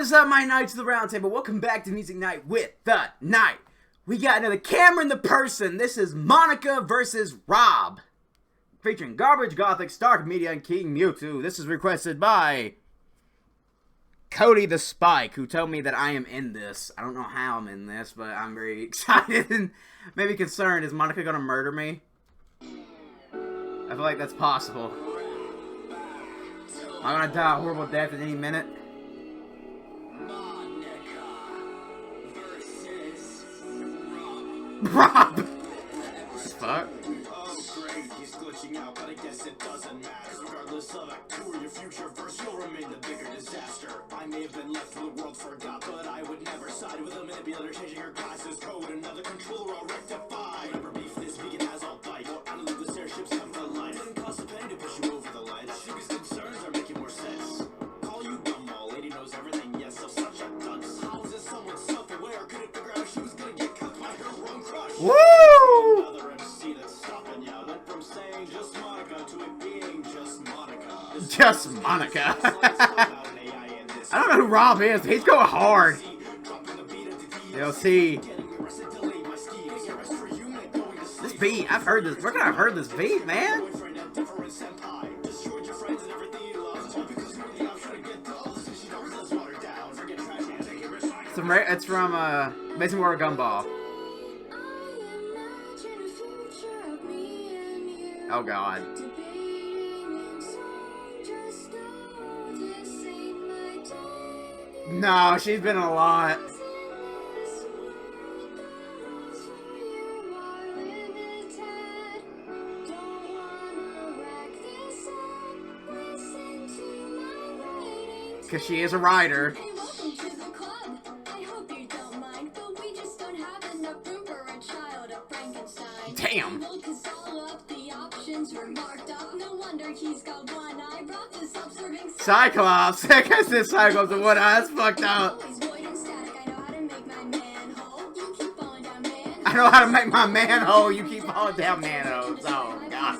What's up, my Knights of the Round Table? Welcome back to Music Night with the Knight. We got another Cameron the Person. This is Monika versus Rob, featuring Garbage, Gothic, Stark Media, and King Mewtwo. This is requested by Cody the Spike, who told me that I am in this. I don't know how I'm in this, but I'm very excited and maybe concerned. Is Monika gonna murder me? I feel like that's possible. Am I gonna die a horrible death at any minute? Rob! Fuck? Oh, great, he's glitching out, but I guess it doesn't matter. Regardless of who or your future verse, you'll remain the bigger disaster. I may have been left for the world forgot, but I would never side with a manipulator changing her glasses code. Another controller I'll rectify. Whatever beef this vegan has, I'll bite. Or out of the airships come to life. Didn't cost a penny to push you over the ledge. Sugar's concerns are making more sense. Call you gumball, lady knows everything, yes, so such a dunce. How is this someone self-aware? Couldn't figure out if she was gonna get cut by her own crush. Woo! Another MC that's stopping ya. Went from saying just Monika to it being just Monika. Just Monika. I don't know who Rob is. He's going hard. You'll see. This beat, I've heard this. Where can I have heard this beat, man? It's from Mason War Gumball. Oh God. No, she's been in a lot. Because she is a writer. Damn. Cyclops. I guess this Cyclops and one eye. That's fucked up. I know how to make my manhole. You keep falling down manholes. Oh God.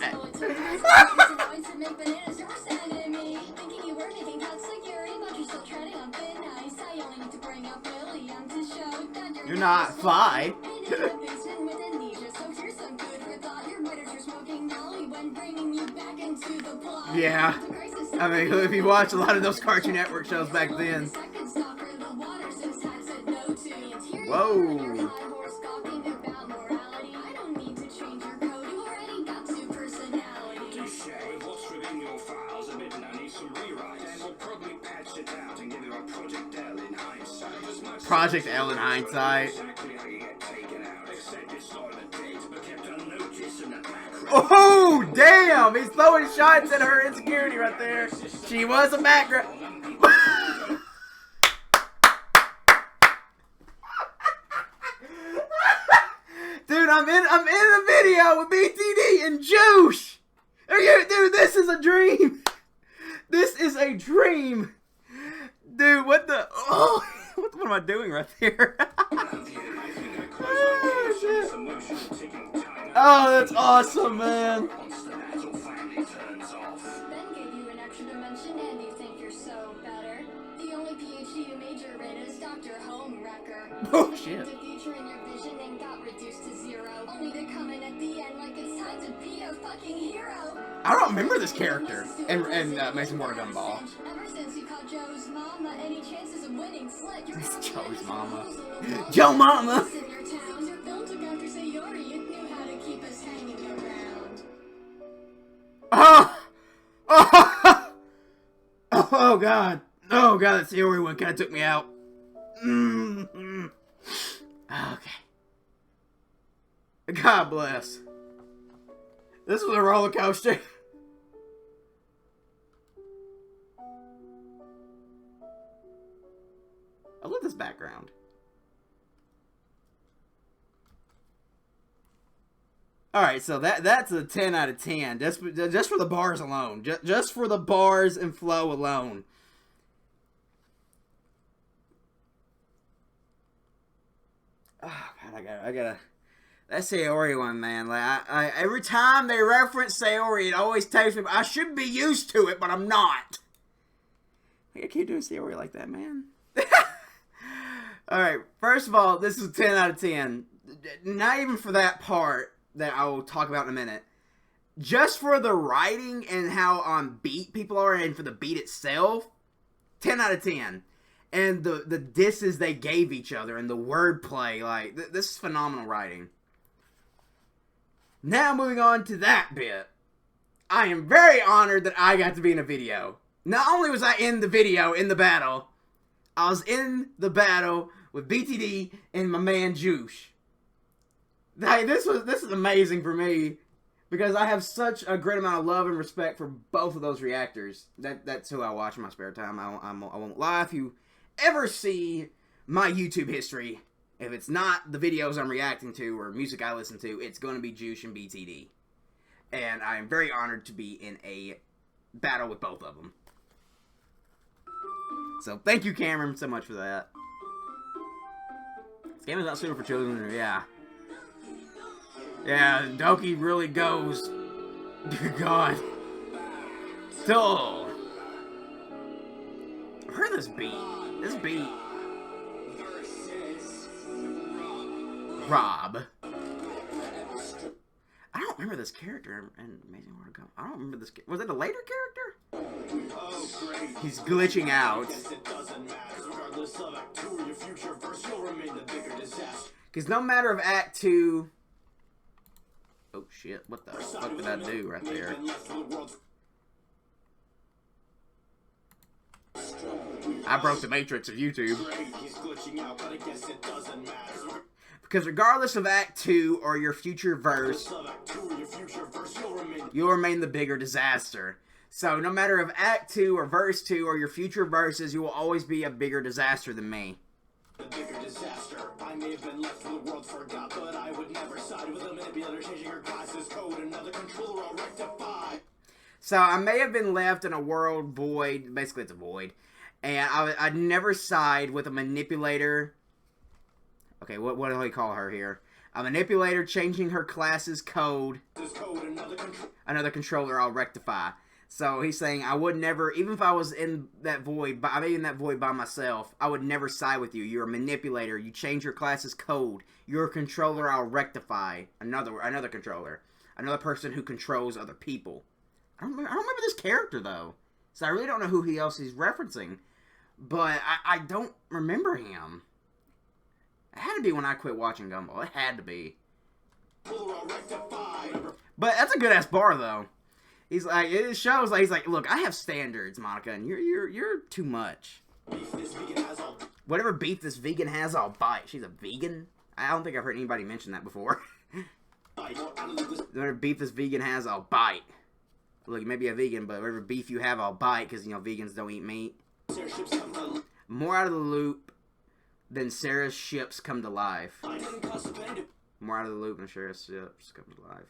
You're not fly. Yeah. I mean, if you watch a lot of those Cartoon Network shows back then. Whoa. Project L in hindsight. Oh, damn! He's throwing shots at her insecurity right there. She was a background. Dude, I'm in the video with BTD and Juice. Dude, this is a dream. This is a dream. Dude, what the? Oh, what am I doing right here? Oh, shit. Oh, that's awesome, man. Oh, shit. I don't remember this character in Mason War Gumball. It's Joe's mama. Joe mama! Oh! Oh! Oh God! Oh God, that Sayori one kind of took me out. Okay. God bless. This was a roller coaster. I love this background. Alright, so that's a 10 out of 10. Just for the bars alone. Just for the bars and flow alone. Oh, God, I gotta... That Sayori one, man. Like, every time they reference Sayori, it always takes me... I should be used to it, but I'm not. I can't do a Sayori like that, man. Alright, first of all, this is a 10 out of 10. Not even for that part that I will talk about in a minute. Just for the writing and how on beat people are, and for the beat itself, 10 out of 10. And the disses they gave each other and the wordplay, like, this is phenomenal writing. Now moving on to that bit. I am very honored that I got to be in a video. Not only was I in the video, in the battle, I was in the battle with BTD and my man Juice. Like, this is amazing for me because I have such a great amount of love and respect for both of those reactors. That's who I watch in my spare time. I won't lie. If you ever see my YouTube history, if it's not the videos I'm reacting to or music I listen to, it's going to be Juice and BTD. And I am very honored to be in a battle with both of them. So thank you, Cameron, so much for that. This game is not suited for children, yeah. Yeah, Doki really goes. Dear God. Still. I've heard this beat. This beat. Rob. I don't remember this character in Amazing World of Gum. I don't remember this. Was it a later character? Oh, great. He's glitching out. It doesn't matter. Regardless of Act 2 or your future verse, you'll remain the bigger disaster. Because no matter of Act 2... Oh shit, what the fuck did I do right there? I broke the matrix of YouTube. He's glitching out, but I guess it doesn't matter. Because regardless of Act 2 or your future verse, you'll remain the bigger disaster. So no matter if Act 2 or Verse 2 or your future verses, you will always be a bigger disaster than me. The bigger disaster. I may have been left for the world forgot, but I would never side with a manipulator changing her class's code. Another controller I'll rectify. So I may have been left in a world void. Basically, it's a void. And I'd never side with a manipulator. Okay, what do they call her here? A manipulator changing her class's code. Another controller I'll rectify. So he's saying I would never, even if I was in that void, I mean in that void by myself, I would never side with you. You're a manipulator. You change your class's code. You're a controller I'll rectify. Another controller. Another person who controls other people. I don't remember this character though. So I really don't know who else he's referencing. But I don't remember him. It had to be when I quit watching Gumball. It had to be. But that's a good ass bar though. He's like, it shows like he's like, look, I have standards, Monika, and you're too much. Whatever beef this vegan has, I'll bite. She's a vegan? I don't think I've heard anybody mention that before. Whatever beef this vegan has, I'll bite. Look, you may be a vegan, but whatever beef you have, I'll bite, because, you know, vegans don't eat meat. More out of the loop than Sarah's ships come to life. More out of the loop than Sarah's ships come to life.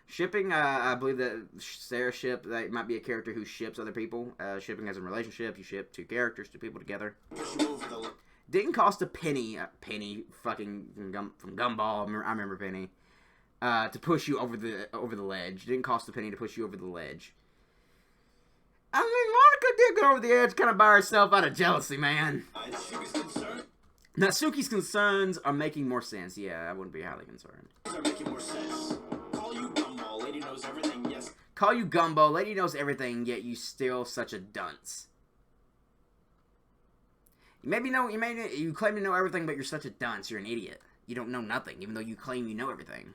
Shipping, I believe that Sarah's ship, that might be a character who ships other people. Shipping as a relationship, you ship two characters, two people together. Didn't cost a penny fucking from Gumball, I remember Penny, to push you over the ledge. Didn't cost a penny to push you over the ledge. I mean, Monika did go over the edge kind of by herself out of jealousy, man. Now, Suki's concerns are making more sense. Yeah, I wouldn't be highly concerned. They're making more sense. Call you Gumball, lady knows everything, yes. Call you Gumbo, lady knows everything, yet you still such a dunce. You claim to know everything, but you're such a dunce. You're an idiot. You don't know nothing, even though you claim you know everything.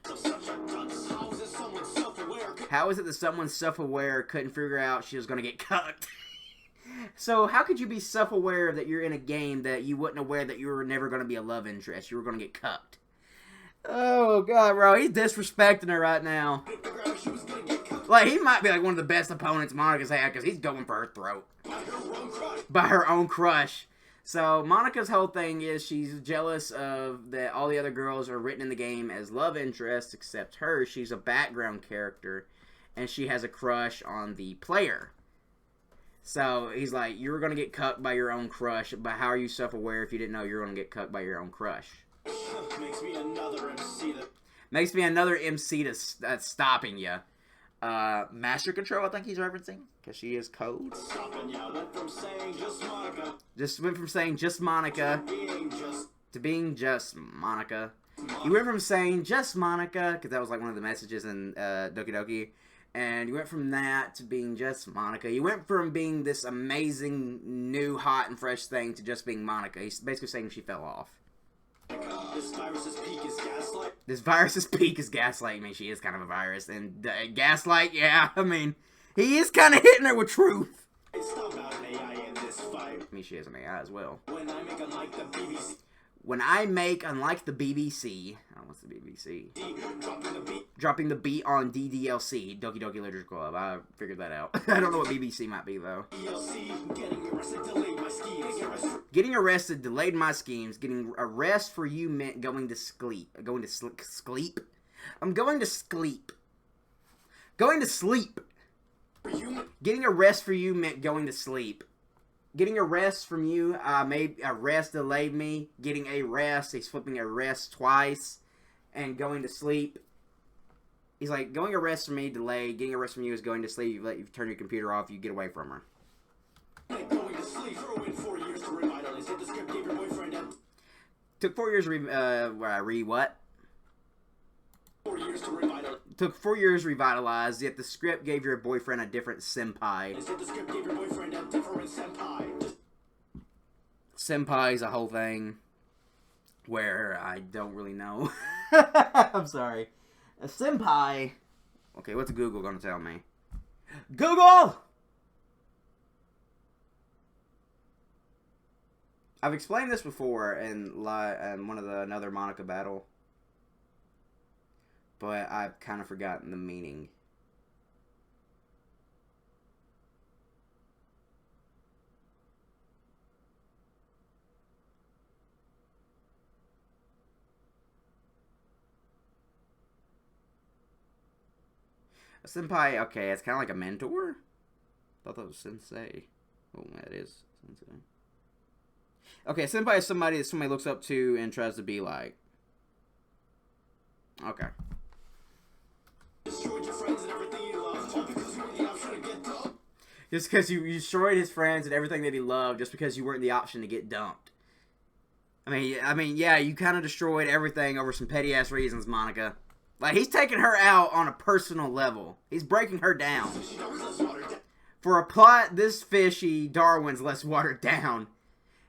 How is it that someone self-aware couldn't figure out she was going to get cucked? So, how could you be self-aware that you're in a game that you wasn't aware that you were never going to be a love interest? You were going to get cucked. Oh, God, bro. He's disrespecting her right now. Like, he might be like one of the best opponents Monika's had because he's going for her throat. By her own crush. So, Monika's whole thing is she's jealous of that all the other girls are written in the game as love interests except her. She's a background character, and she has a crush on the player. So, he's like, you're going to get cucked by your own crush, but how are you self-aware if you didn't know you were going to get cucked by your own crush? Makes me another MC that's stopping you. Master Control, I think he's referencing, because she is code. Stopping ya, went from saying just Monika. Just went from saying just Monika. Being just to being just Monika. You went from saying just Monika, because that was like one of the messages in Doki Doki, and you went from that to being just Monika. You went from being this amazing, new, hot, and fresh thing to just being Monika. He's basically saying she fell off. This virus's peak is gaslight. This virus's peak is gaslight. I mean, she is kind of a virus. And gaslight, yeah, I mean, he is kind of hitting her with truth. It's not about an AI in this fight. I mean, she is an AI as well. When I make unlike the BBC. When I make, unlike the BBC... Oh, what's the BBC? Dropping the beat. Dropping the beat on DDLC, Doki Doki Literature Club. I figured that out. I don't know what BBC might be, though. DLC, getting arrested delayed my schemes. Getting arrested delayed my schemes. Getting arrest for you meant going to sleep. Going to sleep? I'm going to sleep. Going to sleep. Getting arrest for you meant going to sleep. Getting arrest from you, arrest delayed me. Getting a rest, he's flipping arrest twice. And going to sleep. He's like, going arrest from me, delayed. Getting arrest from you is going to sleep. You let you turn your computer off, you get away from her. Going to sleep, throw in 4 years to revitalize it. The script gave your boyfriend a... Took 4 years what? 4 years to revitalize. Took 4 years revitalized, yet the script gave your boyfriend a different senpai. The script gave your boyfriend a different senpai. Senpai is a whole thing where I don't really know. I'm sorry. A senpai. Okay, what's Google gonna tell me? Google! I've explained this before in one of another Monika battle, but I've kind of forgotten the meaning. A senpai, okay, it's kind of like a mentor? Thought that was sensei. Oh, that is sensei. Okay, senpai is somebody that somebody looks up to and tries to be like. Okay. Destroyed your friends and everything you love, all because you were the option to get dumped. Just because you destroyed his friends and everything that he loved, just because you weren't the option to get dumped. I mean, yeah, you kind of destroyed everything over some petty ass reasons, Monika. Like, he's taking her out on a personal level. He's breaking her down. For a plot this fishy, Darwin's less watered down.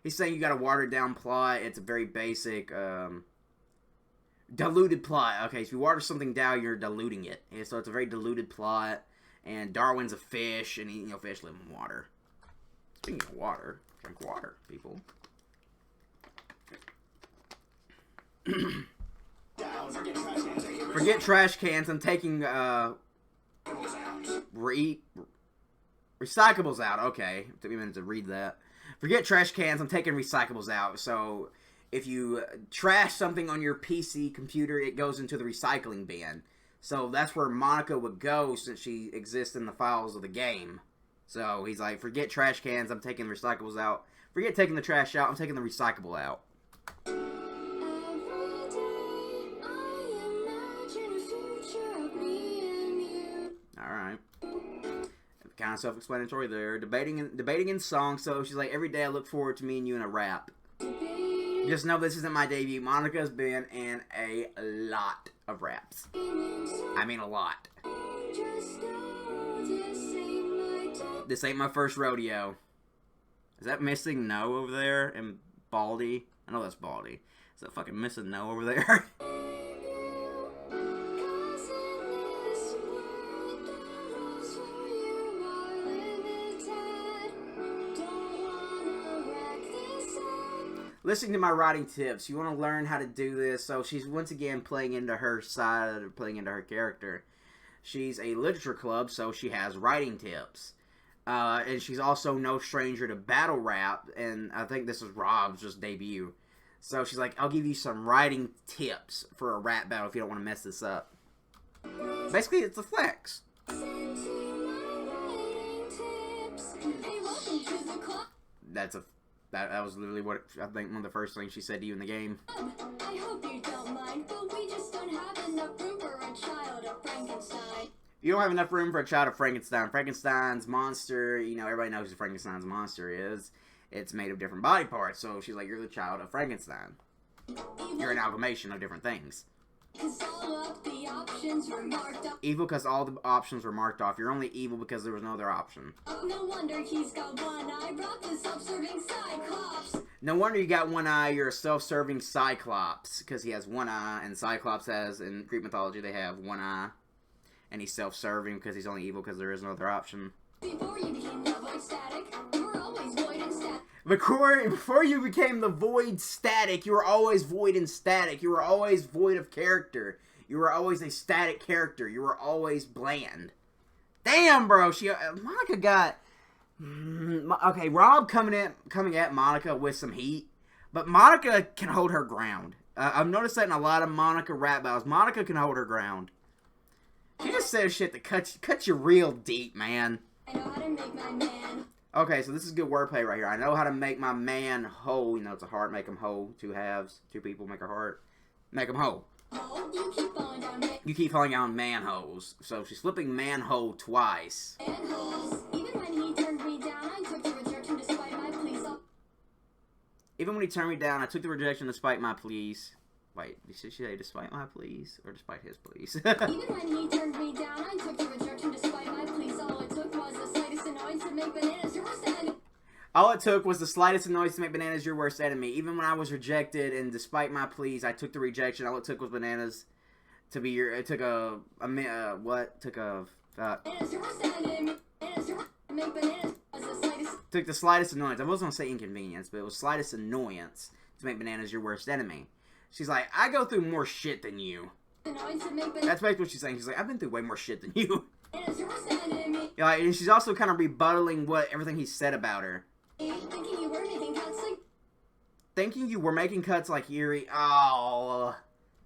He's saying you got a watered down plot. It's a very basic, diluted plot. Okay, so if you water something down, you're diluting it. And so it's a very diluted plot. And Darwin's a fish, and fish live in water. Speaking of water, drink water, people. Forget trash cans. I'm taking recyclables out. Okay, it took me a minute to read that. Forget trash cans. I'm taking recyclables out. So if you trash something on your PC computer, it goes into the recycling bin. So that's where Monika would go since she exists in the files of the game. So he's like, forget trash cans. I'm taking recyclables out. Forget taking the trash out. I'm taking the recyclable out. Alright. Kind of self-explanatory there. Debating in song, so she's like, every day I look forward to me and you in a rap. Just know this isn't my debut. Monika's been in a lot of raps. I mean a lot. This ain't my first rodeo. Is that missing no over there? And Baldy? I know that's Baldy. Is that fucking missing no over there? Listening to my writing tips, you want to learn how to do this. So she's once again playing into her side, playing into her character. She's a literature club, so she has writing tips. And she's also no stranger to battle rap, and I think this is Rob's just debut. So she's like, I'll give you some writing tips for a rap battle if you don't want to mess this up. Basically, it's a flex. That was literally what I think one of the first things she said to you in the game. I hope you don't mind, but we just don't have enough room for a child of Frankenstein. You don't have enough room for a child of Frankenstein. Frankenstein's monster, everybody knows who Frankenstein's monster is. It's made of different body parts, so she's like, you're the child of Frankenstein. You're an amalgamation of different things. Cause all of the options were marked up. Evil because all the options were marked off. You're only evil because there was no other option. No wonder he's got one eye. Brought the self-serving Cyclops. No wonder you got one eye. You're a self-serving Cyclops because he has one eye, and Cyclops has, in Greek mythology, they have one eye. And he's self-serving because he's only evil because there is no other option. Before you became the void static, you were always void and static. Before you became the void static, you were always void and static. You were always void of character. You were always a static character. You were always bland. Damn, bro. Monika got... Okay, Rob coming at Monika with some heat. But Monika can hold her ground. I've noticed that in a lot of Monika rap battles. Monika can hold her ground. She just says shit that cuts you real deep, man. I know how to make my man. Okay, so this is good wordplay right here. I know how to make my man whole. You know, it's a heart, make him whole. Two halves, two people make a heart. Make him whole. Oh, you keep falling down man. You keep falling down manholes. So she's flipping manhole twice. Manholes. Even when he turned me down, I took the rejection despite my pleas. Even when he turned me down, I took the rejection despite my pleas. Wait, did she say despite my pleas? Or despite his pleas? Even when he turned me down, I took the rejection despite my pleas. All it took was the slightest annoyance to make bananas your worst enemy. All it took was the slightest annoyance to make bananas your worst enemy. Even when I was rejected, and despite my pleas, I took the rejection. All it took was bananas to be your... It took what? Took a... Bananas your worst enemy. Bananas your worst... Make bananas was the slightest... Took the slightest annoyance. I wasn't going to say inconvenience, but it was slightest annoyance to make bananas your worst enemy. She's like, I go through more shit than you. Annoyance to make bananas... That's basically what she's saying. She's like, I've been through way more shit than you. Bananas your worst enemy. Yeah, and she's also kind of rebuttaling everything he said about her. Thinking you were making cuts like... Thinking you were making cuts like Yuri. Oh.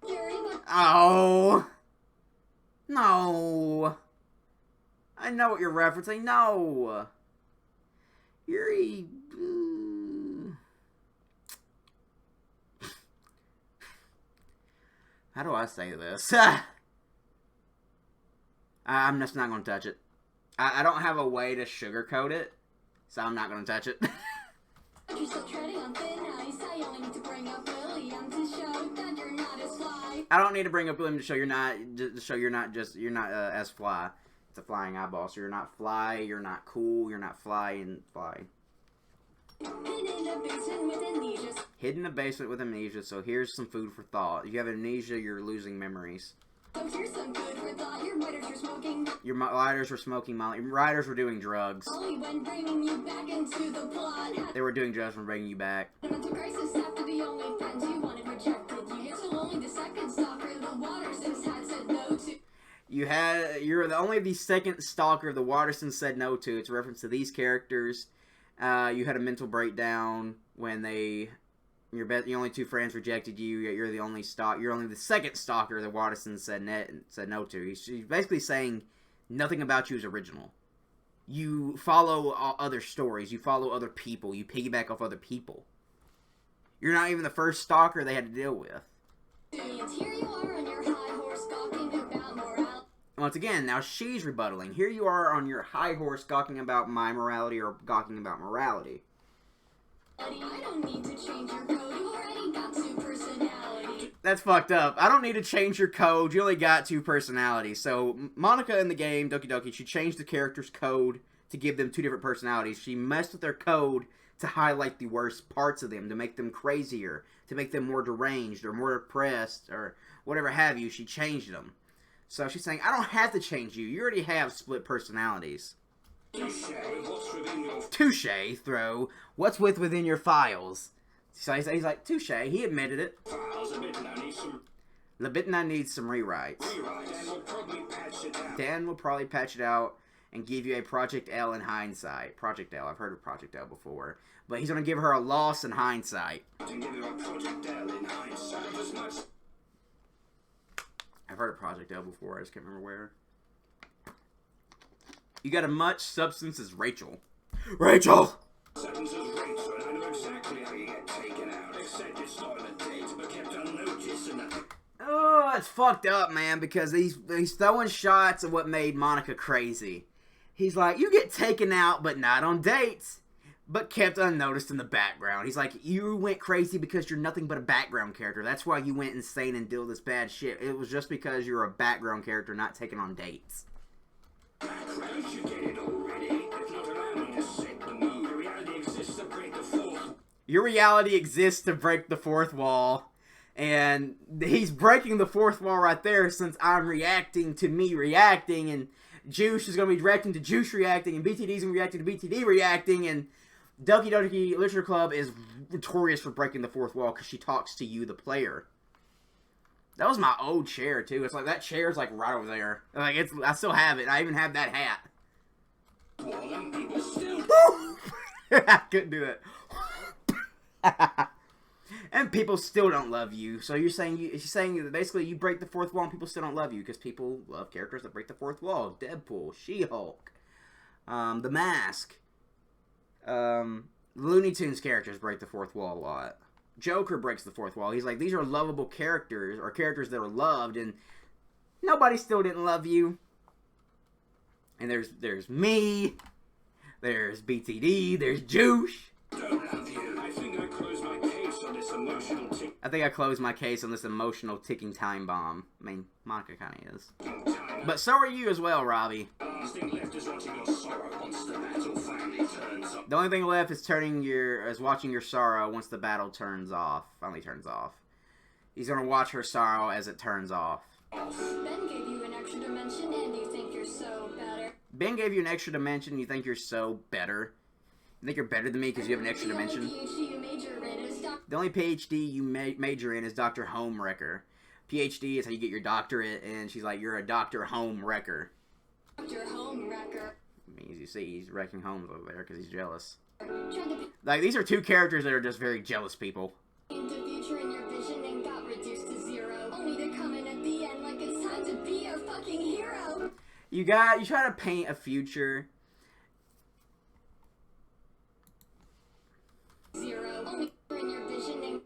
Yuri, but... Oh. No. I know what you're referencing. No. Yuri. How do I say this? I'm just not going to touch it. I don't have a way to sugarcoat it, so I'm not going to touch it. You're still treading on thin ice. I only need to bring up William to show that you're not as fly. I don't need to bring up William to show you're not as fly. It's a flying eyeball, so you're not fly, you're not cool, you're not fly and fly. Hidden in the basement with amnesia. Hidden in the basement with amnesia, so here's some food for thought. If you have amnesia, you're losing memories. So here's some good for thought. Your writers were smoking. Your writers were smoking Molly. Your writers were doing drugs. Only when bringing you back into the plot. They were doing drugs when bringing you back. A mental crisis after the only friend you wanted rejected. You get so only the second stalker the Watersons had said no to. You're the only the second stalker the Watersons said no to. It's a reference to these characters. You had a mental breakdown when your only two friends rejected you. You're the only You're only the second stalker the Watersons said no to. She's basically saying nothing about you is original. You follow other stories. You follow other people. You piggyback off other people. You're not even the first stalker they had to deal with. Here you are on your high horse gawking about morality. Once again, now she's rebuttaling. Here you are on your high horse gawking about my morality or gawking about morality. I don't need to change your code. You already got two personalities. That's fucked up. I don't need to change your code. You only got two personalities. So, Monika in the game, Doki Doki, she changed the character's code to give them two different personalities. She messed with their code to highlight the worst parts of them, to make them crazier, to make them more deranged or more depressed or whatever have you. She changed them. So she's saying, I don't have to change you. You already have split personalities. Touche, throw. What's within your files? So he's like, touche. He admitted it. The bit and I need some rewrites. Dan will probably patch it out and give you a Project L in hindsight. Project L. I've heard of Project L before. But he's going to give her a loss in hindsight. I've heard of Project L before. I just can't remember where. You got as much substance as Rachel. Rachel! Substance as Rachel, and I know exactly how you get taken out. Except you started a date, but kept unnoticed and nothing. Oh, it's fucked up, man, because he's throwing shots at what made Monika crazy. He's like, you get taken out, but not on dates. but kept unnoticed in the background. He's like, you went crazy because you're nothing but a background character. That's why you went insane and did all this bad shit. It was just because you're a background character not taking on dates. Background, you get it already. If not, allow me to set the mood. The reality exists to break the fourth. Your reality exists to break the fourth wall. And he's breaking the fourth wall right there since I'm reacting to me reacting. And Juice is going to be reacting to Juice reacting. And BTD is going to be reacting to BTD reacting. And Doki Doki Literature Club is notorious for breaking the fourth wall because she talks to you, the player. That was my old chair, too. It's like, that chair's like right over there. Like, I still have it. I even have that hat. I couldn't do that. And people still don't love you. So you're saying that basically you break the fourth wall and people still don't love you because people love characters that break the fourth wall. Deadpool, She-Hulk, The Mask, Looney Tunes characters break the fourth wall a lot. Joker breaks the fourth wall. He's like, these are lovable characters, or characters that are loved, and nobody still didn't love you. And there's me, there's BTD, there's Juice. Don't love you. I think I closed my case on this emotional tick. I think I closed my case on this emotional ticking time bomb. I mean, Monika kind of is. But so are you as well, Robbie. Last thing left is watching your sorrow once the battle finally turns up. The only thing left is watching your sorrow once the battle finally turns off. He's gonna watch her sorrow as it turns off. Ben gave you an extra dimension and you think you're so better. Ben gave you an extra dimension and you think you're so better. You think you're better than me because you have an extra dimension? The only PhD you major in is Dr. Homewrecker. PhD is how you get your doctorate, and she's like, you're a Dr. Homewrecker. Dr. Homewrecker. I mean, as you see, he's wrecking homes over there because he's jealous. Like, these are two characters that are just very jealous people. Into future in your vision and got reduced to zero. Only to come in at the end like it's time to be a fucking hero. You try to paint a future. Zero. Only in your vision and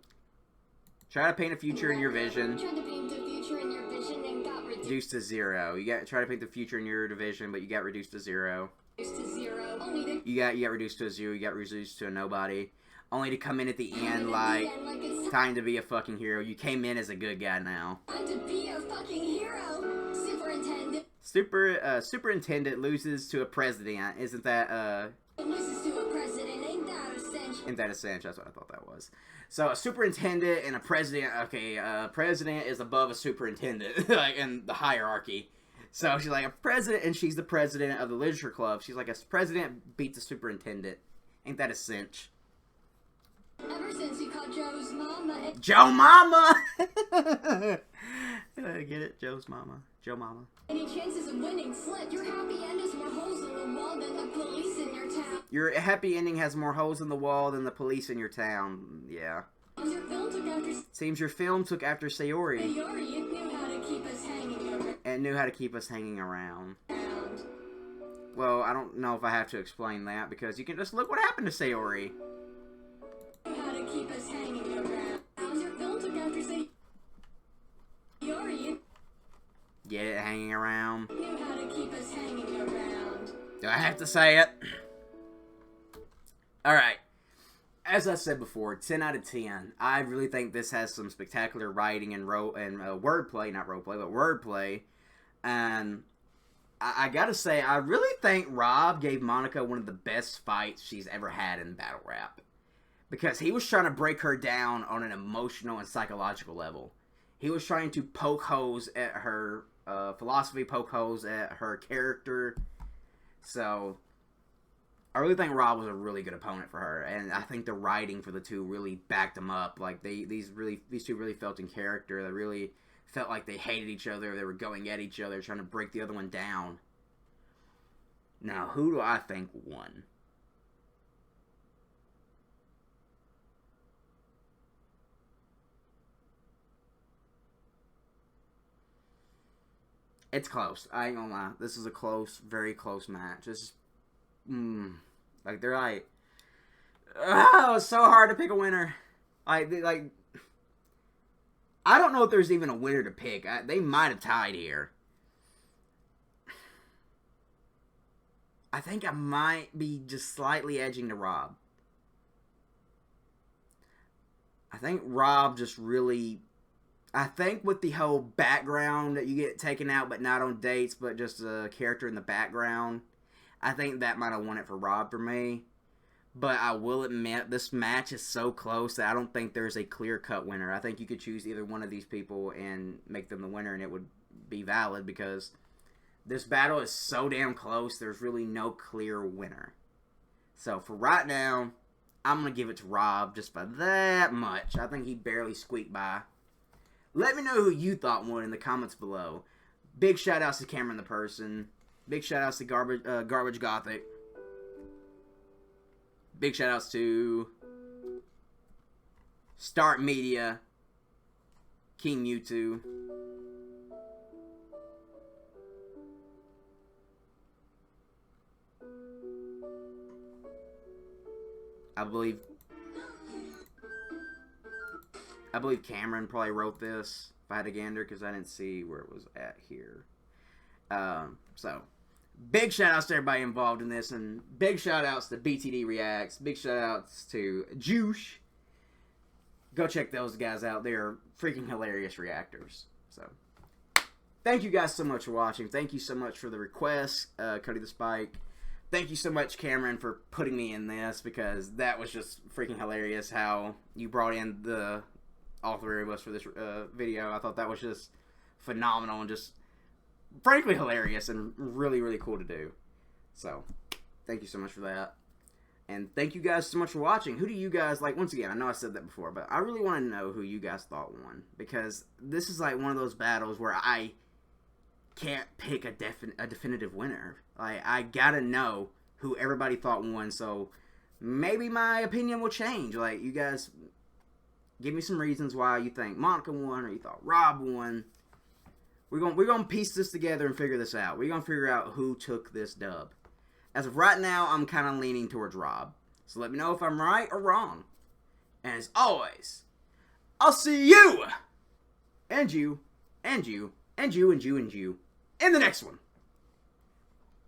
Try to paint a future in your vision. tried to paint the future in your vision and got Reduced to zero. Try to paint the future in your division, but you got reduced to zero. reduced to zero. Only to You got reduced to a zero. You got reduced to a nobody. Only to come in at the end like, it's time to be a fucking hero. You came in as a good guy now. time to be a fucking hero. Superintendent Superintendent loses to a president. Isn't that loses to a president. Ain't that a cinch? Isn't that a cinch? That's what I thought that was. So a superintendent and a president. Okay, president is above a superintendent, like in the hierarchy. So she's like a president, and she's the president of the literature club. She's like a president beats a superintendent. Ain't that a cinch? Ever since you caught Joe's mama. Joe Mama. Get it, Joe's mama. Joe Mama. Any chances of winning slit? Your happy end is more holes in the wall than the police in your town. Your happy ending has more holes in the wall than the police in your town. Yeah. Your film took after Seems your film took after Sayori Sayori. It knew how to keep us hanging and knew how to keep us hanging around. around. Well, I don't know if I have to explain that because you can just look what happened to Sayori. Knew how to keep us hanging around. Your film took after Sayori. Get it, hanging around. It knew how to keep us hanging around. Do I have to say it? Alright. As I said before, 10 out of 10. I really think this has some spectacular writing and wordplay, not roleplay, but wordplay. And I gotta say, I really think Rob gave Monika one of the best fights she's ever had in battle rap. Because he was trying to break her down on an emotional and psychological level. He was trying to poke holes at her philosophy, poke holes at her character. So I really think Rob was a really good opponent for her, and I think the writing for the two really backed them up. Like these two really felt in character. They really felt like they hated each other. They were going at each other, trying to break the other one down. Now, who do I think won? It's close. I ain't gonna lie. This is a close, very close match. This is, like they're like, oh, it's so hard to pick a winner. I don't know if there's even a winner to pick. They might have tied here. I think I might be just slightly edging to Rob. I think Rob just really... I think with the whole background that you get taken out, but not on dates, but just a character in the background, I think that might have won it for Rob for me. But I will admit, this match is so close that I don't think there's a clear-cut winner. I think you could choose either one of these people and make them the winner, and it would be valid, because this battle is so damn close, there's really no clear winner. So for right now, I'm going to give it to Rob just by that much. I think he barely squeaked by. Let me know who you thought won in the comments below. Big shout-outs to Cameron the Person. Big shout-outs to Garbage Gothic. Big shout-outs to Start Media, King Mewtwo. I believe Cameron probably wrote this, if I had to gander, because I didn't see where it was at here. So, big shout-outs to everybody involved in this, and big shout-outs to BTD Reacts, big shout-outs to Juice. Go check those guys out. They're freaking hilarious reactors. So, thank you guys so much for watching. Thank you so much for the request, Cody the Spike. Thank you so much, Cameron, for putting me in this, because that was just freaking hilarious how you brought in all three of us for this video. I thought that was just phenomenal and just frankly hilarious and really, really cool to do. So, thank you so much for that. And thank you guys so much for watching. Who do you guys like? Once again, I know I said that before, but I really want to know who you guys thought won, because this is like one of those battles where I can't pick a definitive winner. Like, I gotta know who everybody thought won, so maybe my opinion will change. Like, you guys give me some reasons why you think Monika won or you thought Rob won. We're gonna piece this together and figure this out. We're gonna figure out who took this dub. As of right now, I'm kind of leaning towards Rob. So let me know if I'm right or wrong. And as always, I'll see you, and you, and you, and you, and you, and you, in the next one.